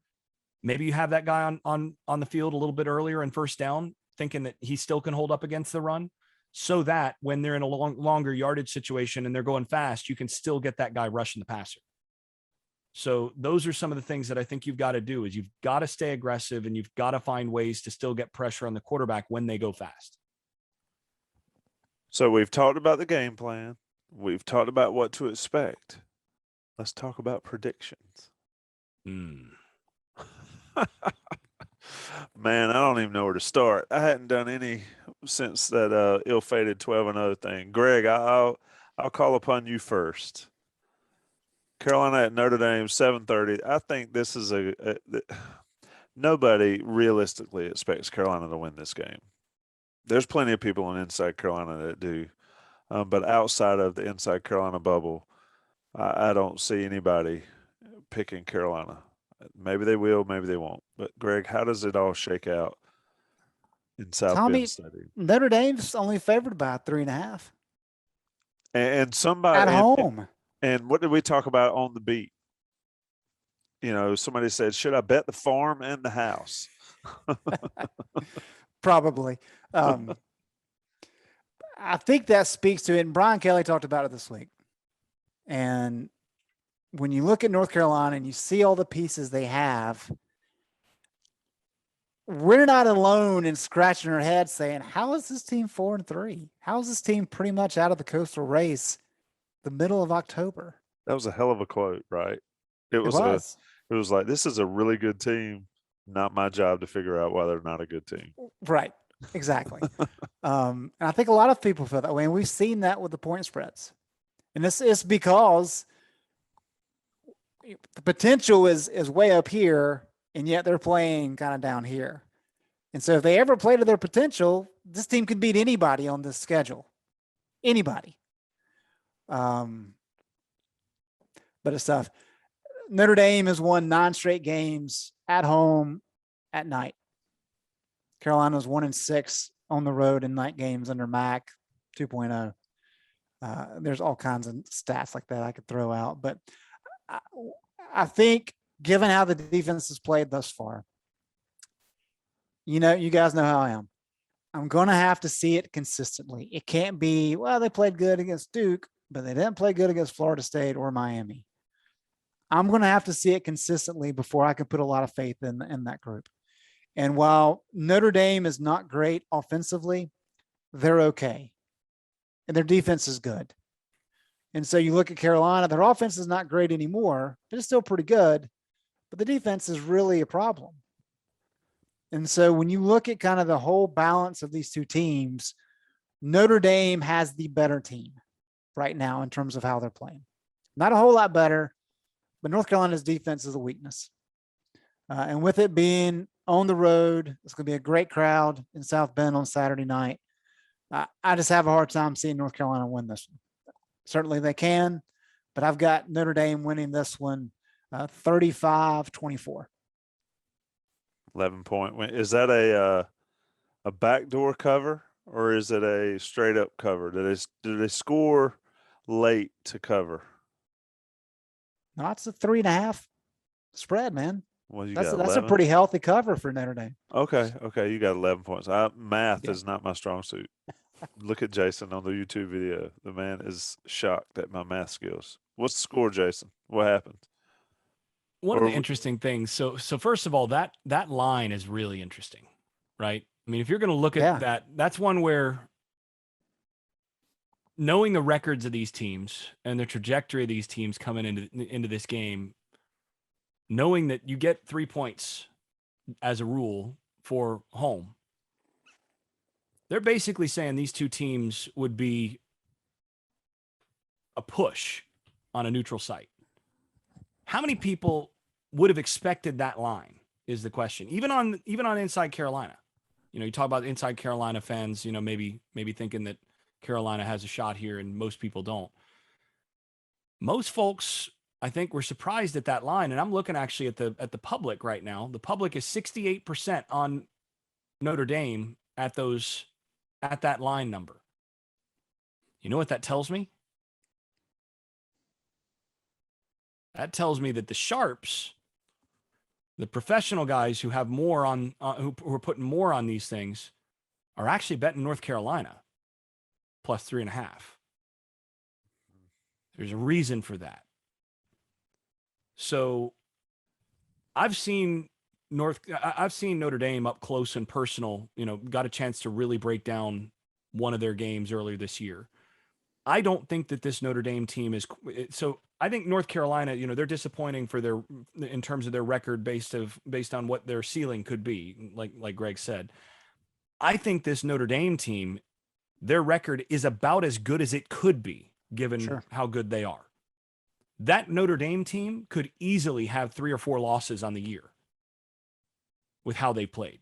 Maybe you have that guy on the field a little bit earlier in first down, thinking that he still can hold up against the run, so that when they're in a longer yardage situation and they're going fast, you can still get that guy rushing the passer. So those are some of the things that I think you've got to do, is you've got to stay aggressive and you've got to find ways to still get pressure on the quarterback when they go fast. So we've talked about the game plan. We've talked about what to expect. Let's talk about predictions. Mm. Man, I don't even know where to start. I hadn't done any since that ill-fated 12-0 thing. Greg, I'll call upon you first. Carolina at Notre Dame, 7:30. I think this is nobody realistically expects Carolina to win this game. There's plenty of people in Inside Carolina that do, but outside of the Inside Carolina bubble, I don't see anybody picking Carolina. Maybe they will, maybe they won't. But Greg, how does it all shake out in South Tommy, Bend Stadium? Notre Dame's only favored by 3.5 And somebody at home. And what did we talk about on the beat? Somebody said, should I bet the farm and the house? Probably. I think that speaks to it. And Brian Kelly talked about it this week. And when you look at North Carolina and you see all the pieces they have, we're not alone in scratching our head saying, how is this team 4-3? How is this team pretty much out of the coastal race the middle of October? That was a hell of a quote, right? It was like, this is a really good team. Not my job to figure out why they're not a good team. Right. Exactly. And I think a lot of people feel that way. And we've seen that with the point spreads. And this is because the potential is way up here, and yet they're playing kind of down here. And so if they ever play to their potential, this team could beat anybody on this schedule. Anybody. But it's tough. Notre Dame has won 9 straight games at home at night. Carolina's 1-6 on the road in night games under Mac 2.0. There's all kinds of stats like that I could throw out, but I think given how the defense has played thus far, you guys know how I am. I'm going to have to see it consistently. It can't be, well, they played good against Duke, but they didn't play good against Florida State or Miami. I'm going to have to see it consistently before I can put a lot of faith in that group. And while Notre Dame is not great offensively, they're okay. And their defense is good. And so you look at Carolina, their offense is not great anymore, but it's still pretty good. But the defense is really a problem. And so when you look at kind of the whole balance of these two teams, Notre Dame has the better team right now in terms of how they're playing. Not a whole lot better, but North Carolina's defense is a weakness. And with it being on the road, it's going to be a great crowd in South Bend on Saturday night. I just have a hard time seeing North Carolina win this one. Certainly they can, but I've got Notre Dame winning this one 35-24. 11-point win. Is that a backdoor cover or is it a straight up cover? Do they score late to cover? No, it's a 3.5 spread, man. Well, you That's got a 11. pretty healthy cover for Notre Dame. Okay, you got 11 points. Math Yeah. is not my strong suit. Look at Jason on the YouTube video. The man is shocked at my math skills. What's the score, Jason? What happened? One of Or the interesting things. So first of all, that line is really interesting, right? I mean, if you're going to look at that, that's one where knowing the records of these teams and the trajectory of these teams coming into this game, knowing that you get 3 points as a rule for home, they're basically saying these two teams would be a push on a neutral site. How many people would have expected that line is the question. Even on Inside Carolina. You know, you talk about Inside Carolina fans, you know, maybe thinking that Carolina has a shot here and most people don't. Most folks, I think, were surprised at that line. And I'm looking actually at the public right now. The public is 68% on Notre Dame at that line number. You know what that tells me? That tells me that the sharps, the professional guys who have more on, who are putting more on these things, are actually betting North Carolina plus 3.5. There's a reason for that. So I've seen Notre Dame up close and personal, you know, got a chance to really break down one of their games earlier this year. I don't think that this Notre Dame team is so. I think North Carolina, you know, they're disappointing in terms of their record based on what their ceiling could be, like Greg said. I think this Notre Dame team, their record is about as good as it could be, given how good they are. That Notre Dame team could easily have 3 or 4 losses on the year with how they played.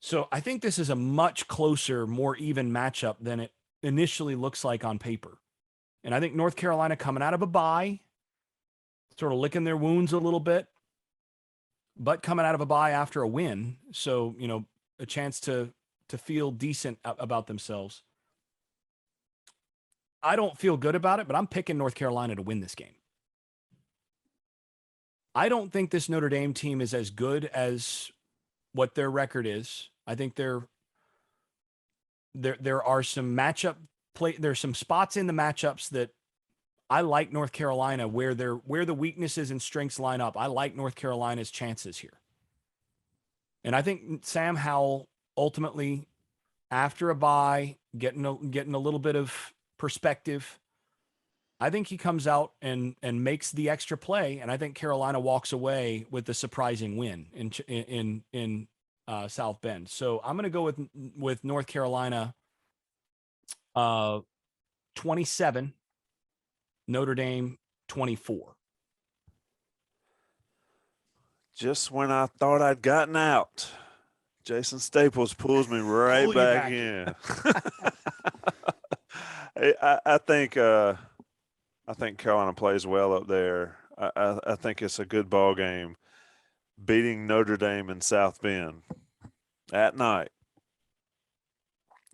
So I think this is a much closer, more even matchup than it initially looks like on paper. And I think North Carolina coming out of a bye, sort of licking their wounds a little bit, but coming out of a bye after a win. So, you know, a chance to feel decent about themselves. I don't feel good about it, but I'm picking North Carolina to win this game. I don't think this Notre Dame team is as good as what their record is. I think there are some matchup play. There's some spots in the matchups that I like North Carolina where the weaknesses and strengths line up. I like North Carolina's chances here. And I think Sam Howell ultimately, after a bye, getting a little bit of perspective, I think he comes out and makes the extra play, and I think Carolina walks away with the surprising win in South Bend. So I'm going to go with North Carolina 27, Notre Dame 24. just when I thought I'd gotten out, Jason Staples pulls me right back in. I think Carolina plays well up there. I think it's a good ball game. Beating Notre Dame in South Bend at night.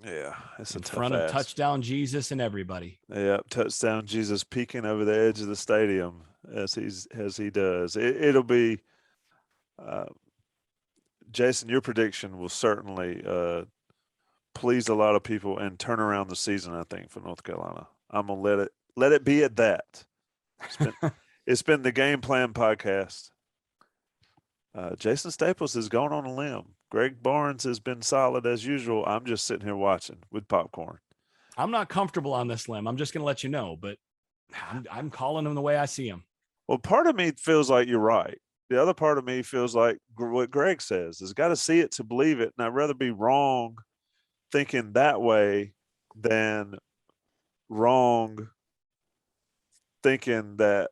Yeah, it's in front of touchdown Jesus and everybody. Yeah, touchdown Jesus peeking over the edge of the stadium as he does. It'll be. Jason, your prediction will certainly please a lot of people and turn around the season, I think, for North Carolina. I'm gonna let it be at that. It's been the Game Plan Podcast. Jason Staples has gone on a limb. Greg Barnes has been solid as usual. I'm just sitting here watching with popcorn. I'm not comfortable on this limb. I'm just going to let you know, but I'm calling him the way I see him. Well, part of me feels like you're right. The other part of me feels like what Greg says is got to see it to believe it. And I'd rather be wrong thinking that way than wrong thinking that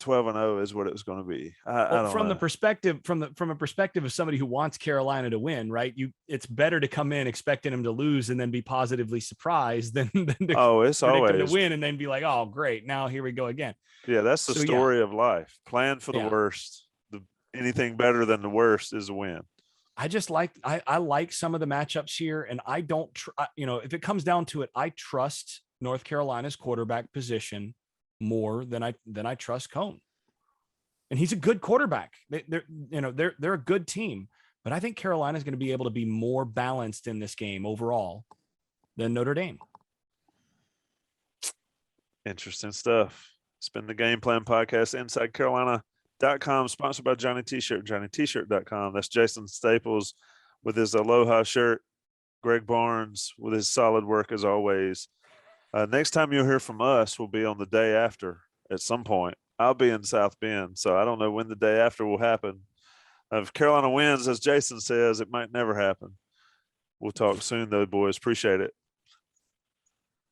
12-0 is what it was going to be. I Well, don't from know. the perspective from a perspective of somebody who wants Carolina to win, right? It's better to come in expecting them to lose and then be positively surprised than to It's predict them to always win and then be like, oh, great, now here we go again. yeah. That's the So, yeah. story of life. Plan for the Yeah. worst. Anything better than the worst is a win. I just like I like some of the matchups here, and I don't if it comes down to it, I trust North Carolina's quarterback position more than I trust Cone. And he's a good quarterback. They're a good team, but I think Carolina is going to be able to be more balanced in this game overall than Notre Dame. Interesting stuff. It's been the Game Plan Podcast, InsideCarolina.com, sponsored by Johnny T-Shirt, JohnnyT-Shirt.com. That's Jason Staples with his Aloha shirt, Greg Barnes with his solid work as always. Next time you'll hear from us will be on the day after at some point. I'll be in South Bend, so I don't know when the day after will happen. If Carolina wins, as Jason says, it might never happen. We'll talk soon, though, boys. Appreciate it.